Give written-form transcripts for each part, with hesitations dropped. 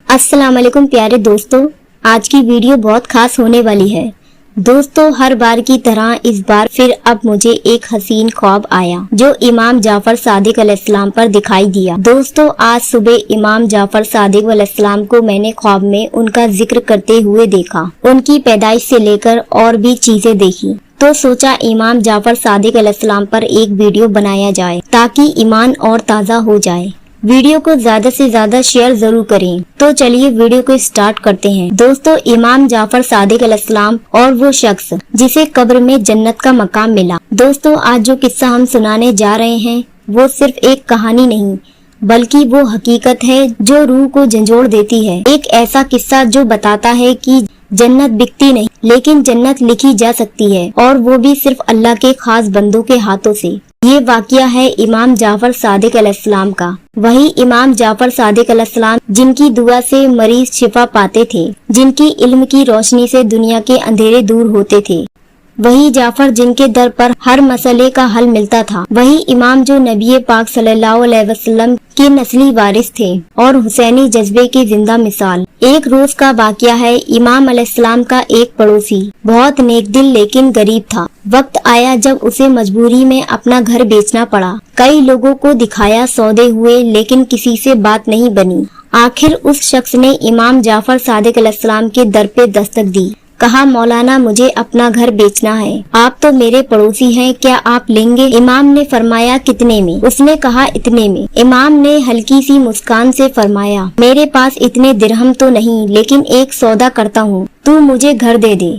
अस्सलाम वालेकुम प्यारे दोस्तों, आज की वीडियो बहुत खास होने वाली है। दोस्तों, हर बार की तरह इस बार फिर अब मुझे एक हसीन ख्वाब आया जो इमाम जाफर सादिक अलैहिस्सलाम पर दिखाई दिया। दोस्तों, आज सुबह इमाम जाफर सादिक अलैहिस्सलाम को मैंने ख्वाब में उनका जिक्र करते हुए देखा। उनकी पैदाइश से लेकर और भी चीजें देखी तो सोचा इमाम जाफर सादिक अलैहिस्सलाम पर एक वीडियो बनाया जाए ताकि ईमान और ताज़ा हो जाए। वीडियो को ज्यादा से ज्यादा शेयर जरूर करें। तो चलिए वीडियो को स्टार्ट करते हैं। दोस्तों, इमाम जाफर सादिक अलैहिस्सलाम और वो शख्स जिसे कब्र में जन्नत का मकाम मिला। दोस्तों, आज जो किस्सा हम सुनाने जा रहे हैं वो सिर्फ एक कहानी नहीं बल्कि वो हकीकत है जो रूह को झंझोड़ देती है। एक ऐसा किस्सा जो बताता है कि जन्नत बिकती नहीं लेकिन जन्नत लिखी जा सकती है, और वो भी सिर्फ अल्लाह के खास बंदों के हाथों से। ये वाकया है इमाम जाफर सादिक अलैहिस्सलाम का। वही इमाम जाफर सादिक अलैहिस्सलाम जिनकी दुआ से मरीज शिफा पाते थे, जिनकी इल्म की रोशनी से दुनिया के अंधेरे दूर होते थे। वही जाफर जिनके दर पर हर मसले का हल मिलता था। वही इमाम जो नबी पाक सल्लल्लाहु अलैहि वसल्लम के नस्ली वारिस थे और हुसैनी जज्बे की जिंदा मिसाल। एक रोज का वाकया है। इमाम अलैहिस्सलाम का एक पड़ोसी बहुत नेक दिल लेकिन गरीब था। वक्त आया जब उसे मजबूरी में अपना घर बेचना पड़ा। कई लोगों को दिखाया, सौदे हुए, लेकिन किसी से बात नहीं बनी। आखिर उस शख्स ने इमाम जाफर सादिक अलैहिस्सलाम के दर पे दस्तक दी। कहा, मौलाना, मुझे अपना घर बेचना है। आप तो मेरे पड़ोसी हैं, क्या आप लेंगे? इमाम ने फरमाया, कितने में? उसने कहा, इतने में। इमाम ने हल्की सी मुस्कान से फरमाया, मेरे पास इतने दिरहम तो नहीं, लेकिन एक सौदा करता हूँ, तू मुझे घर दे दे,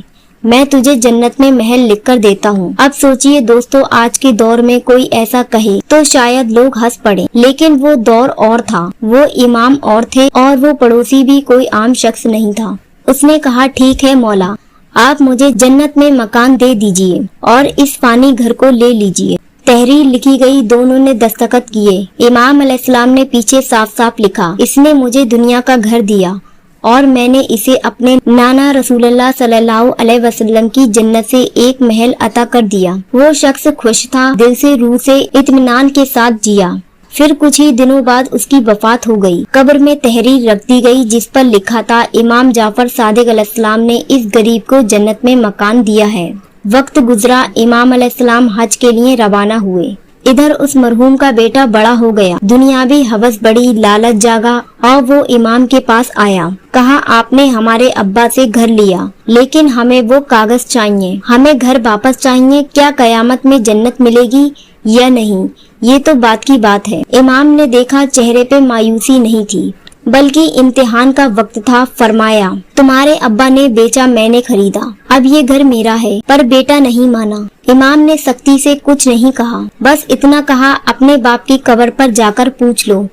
मैं तुझे जन्नत में महल लिख कर देता हूँ। अब सोचिए दोस्तों, आज के दौर में कोई ऐसा कहे तो शायद लोग हंस पड़े, लेकिन वो दौर और था, वो इमाम और थे, और वो पड़ोसी भी कोई आम शख्स नहीं था। उसने कहा, ठीक है मौला, आप मुझे जन्नत में मकान दे दीजिए और इस फानी घर को ले लीजिए। तहरीर लिखी गई, दोनों ने दस्तखत किए। इमाम अलैहिस्सलाम ने पीछे साफ साफ लिखा, इसने मुझे दुनिया का घर दिया और मैंने इसे अपने नाना रसूलुल्लाह सल्लल्लाहु अलैहि वसल्लम की जन्नत से एक महल अता कर दिया। वो शख्स खुश था, दिल से रूह से इत्मीनान के साथ जिया। फिर कुछ ही दिनों बाद उसकी वफात हो गई। कब्र में तहरीर रख दी गई जिस पर लिखा था, इमाम जाफर सादिक अलैहिस्सलाम ने इस गरीब को जन्नत में मकान दिया है। वक्त गुजरा, इमाम अलैहिस्सलाम हज के लिए रवाना हुए। इधर उस मरहूम का बेटा बड़ा हो गया, दुनियावी हवस बढ़ी, लालच जागा और वो इमाम के पास आया। कहा, आपने हमारे अब्बा से घर लिया, लेकिन हमें वो कागज चाहिए, हमें घर वापस चाहिए। क्या कयामत में जन्नत मिलेगी या नहीं, ये तो बात की बात है। इमाम ने देखा, चेहरे पे मायूसी नहीं थी बल्कि इम्तिहान का वक्त था। फरमाया, तुम्हारे अब्बा ने बेचा, मैंने खरीदा, अब ये घर मेरा है। पर बेटा नहीं माना। इमाम ने सख्ती से कुछ नहीं कहा, बस इतना कहा, अपने बाप की कब्र पर जाकर पूछ लो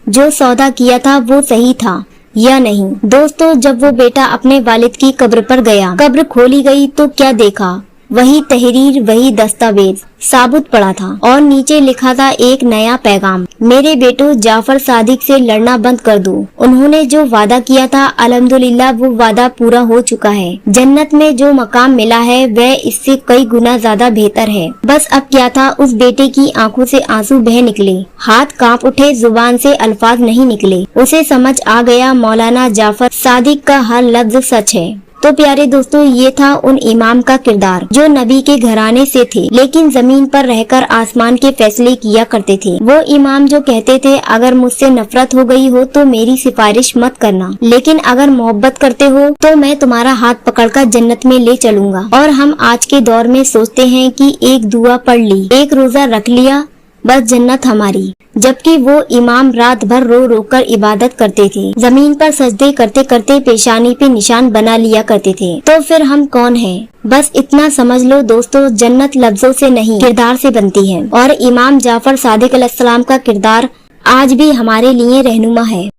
जो सौदा किया था वो सही था या नहीं। दोस्तों, जब वो बेटा अपने वालिद की कब्र पर गया, कब्र खोली गई तो क्या देखा, वही तहरीर, वही दस्तावेज साबुत पड़ा था और नीचे लिखा था एक नया पैगाम, मेरे बेटो, जाफर सादिक से लड़ना बंद कर दो। उन्होंने जो वादा किया था अल्हम्दुलिल्लाह वो वादा पूरा हो चुका है। जन्नत में जो मकाम मिला है वह इससे कई गुना ज्यादा बेहतर है। बस अब क्या था, उस बेटे की आंखों से आंसू बह निकले, हाथ कांप उठे, जुबान से अल्फाज नहीं निकले। उसे समझ आ गया मौलाना जाफर सादिक का हर लफ्ज सच है। तो प्यारे दोस्तों, ये था उन इमाम का किरदार जो नबी के घराने से थे लेकिन जमीन पर रहकर आसमान के फैसले किया करते थे। वो इमाम जो कहते थे, अगर मुझसे नफरत हो गई हो तो मेरी सिफारिश मत करना, लेकिन अगर मोहब्बत करते हो तो मैं तुम्हारा हाथ पकड़कर जन्नत में ले चलूंगा। और हम आज के दौर में सोचते हैं कि एक दुआ पढ़ ली, एक रोजा रख लिया, बस जन्नत हमारी। जबकि वो इमाम रात भर रो रो कर इबादत करते थे, जमीन पर सजदे करते करते पेशानी पे निशान बना लिया करते थे। तो फिर हम कौन हैं? बस इतना समझ लो दोस्तों, जन्नत लफ्जों से नहीं किरदार से बनती है, और इमाम जाफर सादिक अलैहिस्सलाम का किरदार आज भी हमारे लिए रहनुमा है।